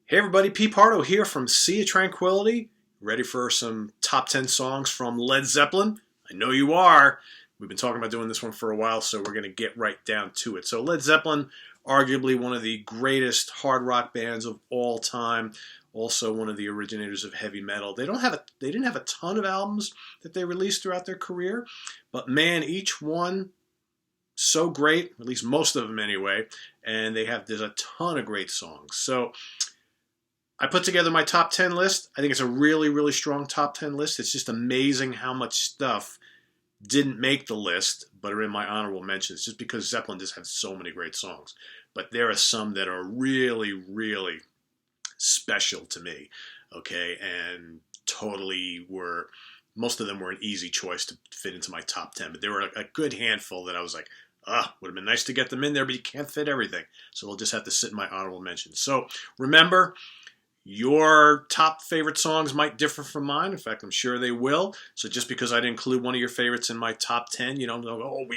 Hey everybody, Pete Pardo here from Sea of Tranquility. Ready for some top 10 songs from Led Zeppelin? I know you are. We've been talking about doing this one for a while, so we're going to get right down to it. So Led Zeppelin, arguably one of the greatest hard rock bands of all time. Also one of the originators of heavy metal. They didn't have a ton of albums that they released throughout their career, but man, each one so great, at least most of them anyway, and there's a ton of great songs. So I put together my top 10 list. I think it's a really, really strong top 10 list. It's just amazing how much stuff didn't make the list, but are in my honorable mentions, just because Zeppelin just had so many great songs. But there are some that are really, really special to me, okay? And most of them were an easy choice to fit into my top 10. But there were a good handful that I was like, would have been nice to get them in there, but you can't fit everything. So we'll just have to sit in my honorable mentions. So remember, your top favorite songs might differ from mine. In fact, I'm sure they will. So just because I didn't include one of your favorites in my top 10, you don't know,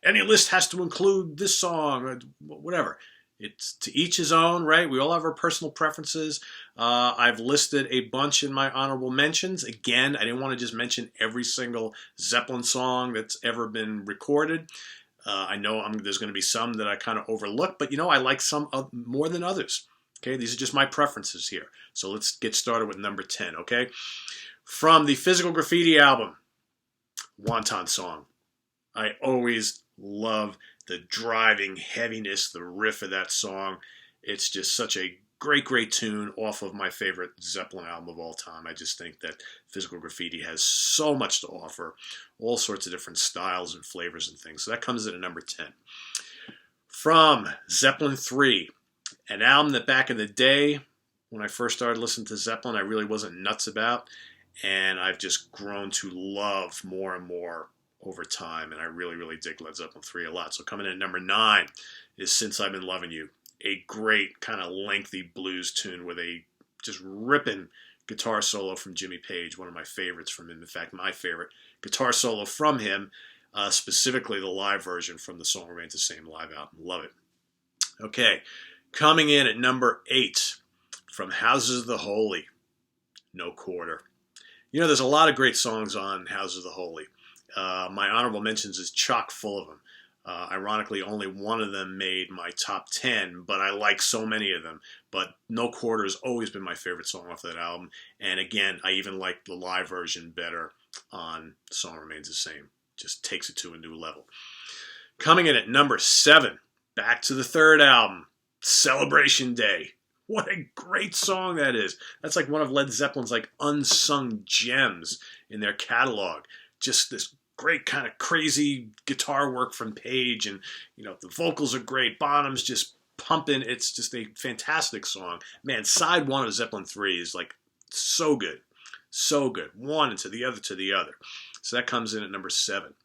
any list has to include this song or whatever. It's to each his own, right? We all have our personal preferences. I've listed a bunch in my honorable mentions. Again, I didn't want to just mention every single Zeppelin song that's ever been recorded. I know there's going to be some that I kind of overlook, but I like some more than others. Okay, these are just my preferences here. So let's get started with number 10, okay? From the Physical Graffiti album, Wonton Song. I always love the driving heaviness, the riff of that song. It's just such a great, great tune off of my favorite Zeppelin album of all time. I just think that Physical Graffiti has so much to offer, all sorts of different styles and flavors and things. So that comes in at number 10. From Zeppelin 3, an album that back in the day, when I first started listening to Zeppelin, I really wasn't nuts about, and I've just grown to love more and more over time, and I really, really dig Led Zeppelin 3 a lot. So coming in at number 9 is Since I've Been Loving You, a great kind of lengthy blues tune with a just ripping guitar solo from Jimmy Page, one of my favorites from him. In fact, my favorite guitar solo from him, specifically the live version from The Song Remains the Same live album. Love it. Okay. Coming in at number 8, from Houses of the Holy, No Quarter. There's a lot of great songs on Houses of the Holy. My honorable mentions is chock full of them. Ironically, only one of them made my top 10, but I like so many of them. But No Quarter has always been my favorite song off that album. And again, I even like the live version better on The Song Remains the Same. Just takes it to a new level. Coming in at number 7, back to the third album, Celebration Day. What a great song that is. That's like one of Led Zeppelin's unsung gems in their catalog. Just this great kind of crazy guitar work from Page, and the vocals are great. Bonham's just pumping. It's just a fantastic song. Man, side 1 of Zeppelin 3 is so good. So good. One into the other to the other. So that comes in at number 7.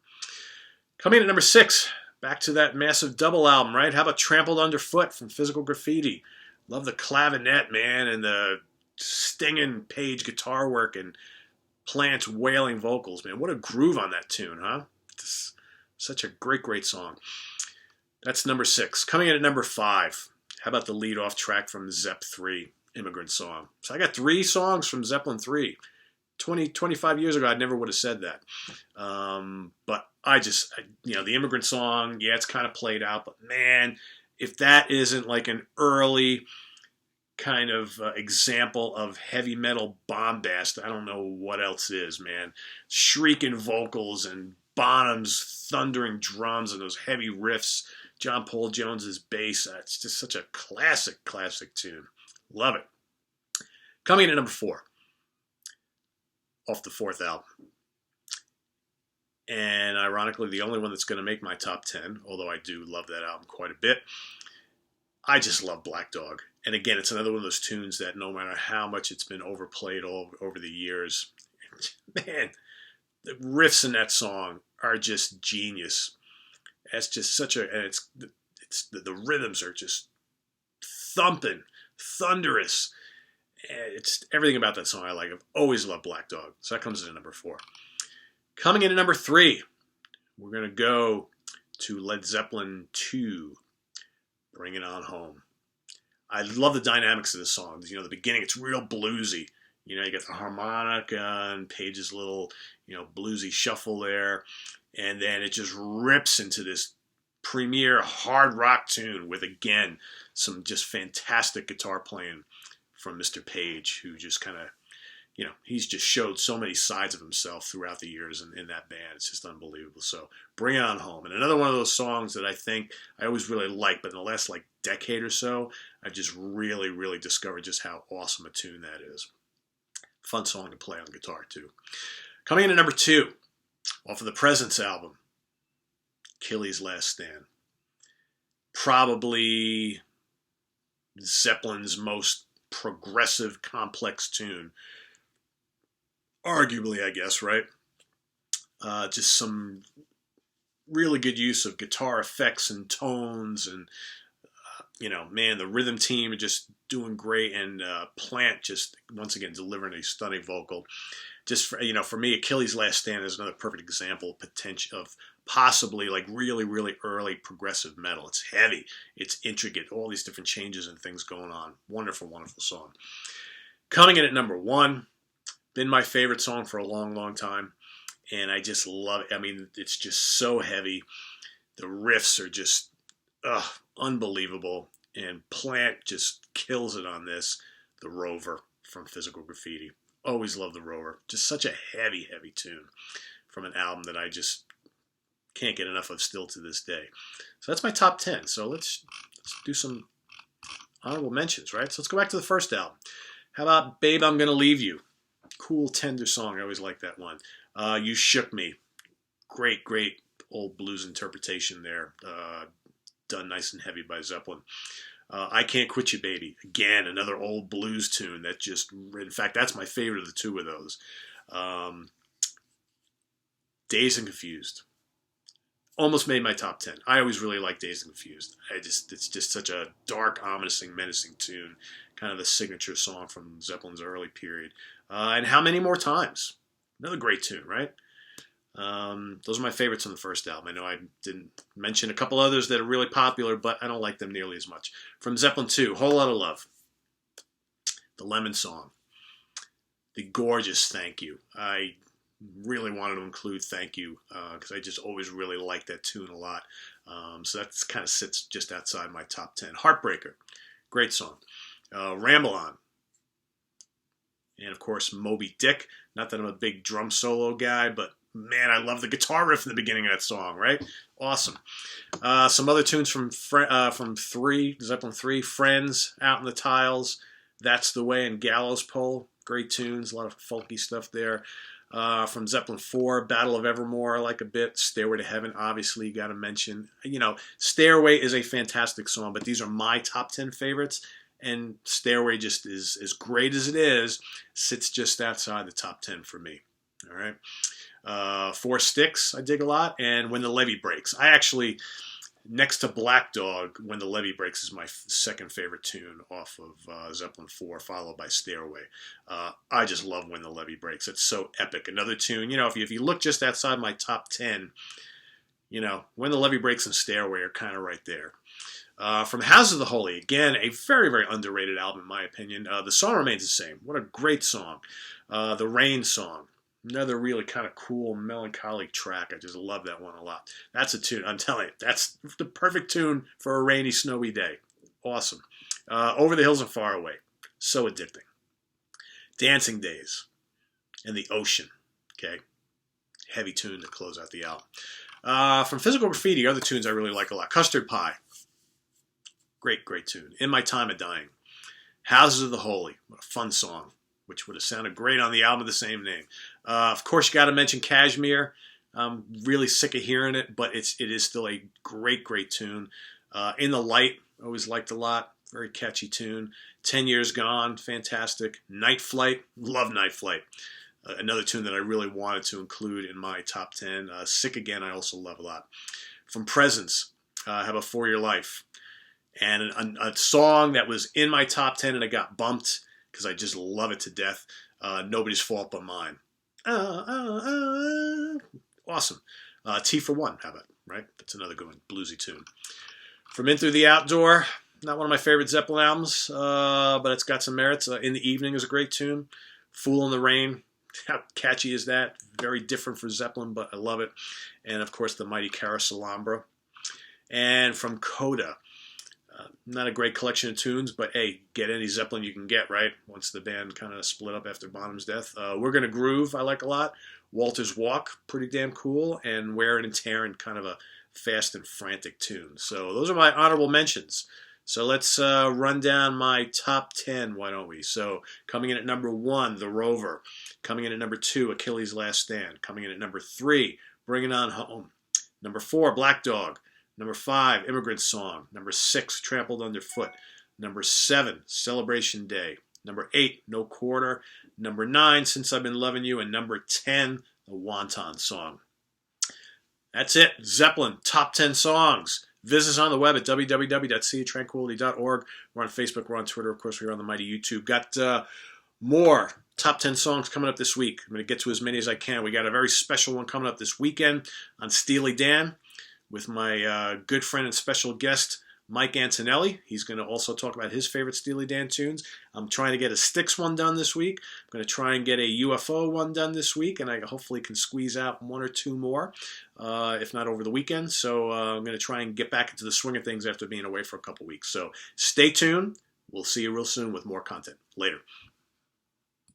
Coming in at number 6, back to that massive double album, right? How about Trampled Underfoot from Physical Graffiti? Love the clavinet, man, and the stinging Page guitar work and Plant's wailing vocals, man. What a groove on that tune, huh? Just such a great, great song. That's number 6. Coming in at number 5, how about the lead-off track from Zepp 3, Immigrant Song? So I got 3 songs from Zeppelin 3. 25 years ago, I never would have said that. But the Immigrant Song, yeah, it's kind of played out, but man, if that isn't like an early kind of example of heavy metal bombast, I don't know what else is, man. Shrieking vocals and Bonham's thundering drums and those heavy riffs, John Paul Jones's bass, it's just such a classic, classic tune. Love it. Coming in at number 4, off the 4th album. And ironically, the only one that's going to make my top 10, although I do love that album quite a bit. I just love Black Dog. And again, it's another one of those tunes that no matter how much it's been overplayed over the years, man, the riffs in that song are just genius. It's just the rhythms are just thumping, thunderous. It's everything about that song I like. I've always loved Black Dog. So that comes in at number 4. Coming in at number 3, we're going to go to Led Zeppelin 2, Bring It On Home. I love the dynamics of the song. The beginning, it's real bluesy. You get the harmonica and Page's little, bluesy shuffle there. And then it just rips into this premier hard rock tune with, again, some just fantastic guitar playing from Mr. Page, who just kind of, he's just showed so many sides of himself throughout the years in that band. It's just unbelievable. So Bring It On Home. And another one of those songs that I think I always really liked, but in the last decade or so, I've just really, really discovered just how awesome a tune that is. Fun song to play on guitar too. Coming in at number 2, off of the Presence album, Achilles' Last Stand. Probably Zeppelin's most progressive, complex tune. Arguably, I guess, right? Just some really good use of guitar effects and tones, and man, the rhythm team are just doing great, and Plant just once again delivering a stunning vocal. Just for me, Achilles' Last Stand is another perfect example of potential of possibly really, really early progressive metal. It's heavy, it's intricate, all these different changes and things going on. Wonderful, wonderful song. Coming in at number 1. Been my favorite song for a long, long time, and I just love it. I mean, it's just so heavy. The riffs are just unbelievable, and Plant just kills it on this. The Rover from Physical Graffiti. Always love The Rover. Just such a heavy, heavy tune from an album that I just can't get enough of still to this day. So that's my top 10. So let's do some honorable mentions, right? So let's go back to the first album. How about Babe, I'm Gonna Leave You? Cool, tender song. I always like that one. You Shook Me. Great, great old blues interpretation there. Done nice and heavy by Zeppelin. I Can't Quit You, Baby. Again, another old blues tune that just, in fact, that's my favorite of the two of those. Dazed and Confused. Almost made my top 10. I always really like Dazed and Confused. It's just such a dark, ominous, menacing tune. Kind of the signature song from Zeppelin's early period. And How Many More Times? Another great tune, right? Those are my favorites on the first album. I know I didn't mention a couple others that are really popular, but I don't like them nearly as much. From Zeppelin 2, Whole Lotta Love. The Lemon Song. The gorgeous Thank You. I really wanted to include Thank You because I just always really liked that tune a lot. So that kind of sits just outside my top 10. Heartbreaker. Great song. Ramble On. And, of course, Moby Dick. Not that I'm a big drum solo guy, but, man, I love the guitar riff in the beginning of that song, right? Awesome. Some other tunes from Zeppelin 3, Friends, Out in the Tiles, That's the Way, and Gallows Pole. Great tunes, a lot of folky stuff there. From Zeppelin 4, Battle of Evermore, I like a bit. Stairway to Heaven, obviously, you got to mention. Stairway is a fantastic song, but these are my top 10 favorites. And Stairway just is as great as it is, sits just outside the top 10 for me. All right. Four Sticks, I dig a lot. And When the Levee Breaks. I actually, next to Black Dog, When the Levee Breaks is my second favorite tune off of Zeppelin 4, followed by Stairway. I just love When the Levee Breaks. It's so epic. Another tune, if you look just outside my top 10, When the Levee Breaks and Stairway are kind of right there. From House of the Holy, again, a very, very underrated album in my opinion. The song remains the same. What a great song. The Rain Song, another really kind of cool, melancholic track. I just love that one a lot. That's a tune, I'm telling you, that's the perfect tune for a rainy, snowy day. Awesome. Over the Hills and Far Away, so addicting. Dancing Days and The Ocean, okay? Heavy tune to close out the album. From Physical Graffiti, other tunes I really like a lot. Custard Pie. Great, great tune. In My Time of Dying. Houses of the Holy. What a fun song, which would have sounded great on the album of the same name. Of course, you got to mention Kashmir. I'm really sick of hearing it, but it is still a great, great tune. In the Light, always liked a lot. Very catchy tune. 10 Years Gone, fantastic. Night Flight, love Night Flight. Another tune that I really wanted to include in my top 10. Sick Again, I also love a lot. From Presence, how about For Your Life? And a song that was in my top 10 and it got bumped because I just love it to death. Nobody's Fault But Mine. Awesome. T for One, how about, right? That's another good one. Bluesy tune. From In Through the Outdoor, not one of my favorite Zeppelin albums, but it's got some merits. In the Evening is a great tune. Fool in the Rain, how catchy is that? Very different for Zeppelin, but I love it. And of course, the mighty Carousel Alhambra. And from Coda, not a great collection of tunes, but hey, get any Zeppelin you can get, right? Once the band kind of split up after Bonham's death. We're Gonna Groove, I like a lot. Walter's Walk, pretty damn cool. And Wearin' and Tearin', kind of a fast and frantic tune. So those are my honorable mentions. So let's run down my top 10, why don't we? So coming in at number 1, The Rover. Coming in at number 2, Achilles' Last Stand. Coming in at number 3, Bring It On Home. Number 4, Black Dog. Number 5, Immigrant Song. Number 6, Trampled Underfoot. Number 7, Celebration Day. Number 8, No Quarter. Number 9, Since I've Been Loving You. And number 10, The Wonton Song. That's it. Zeppelin, top 10 songs. Visit us on the web at www.seatranquility.org. We're on Facebook. We're on Twitter. Of course, we're on the mighty YouTube. Got more top 10 songs coming up this week. I'm going to get to as many as I can. We got a very special one coming up this weekend on Steely Dan with my good friend and special guest, Mike Antonelli. He's going to also talk about his favorite Steely Dan tunes. I'm trying to get a Styx one done this week. I'm going to try and get a UFO one done this week, and I hopefully can squeeze out 1 or 2 more, if not over the weekend. So I'm going to try and get back into the swing of things after being away for a couple weeks. So stay tuned. We'll see you real soon with more content. Later.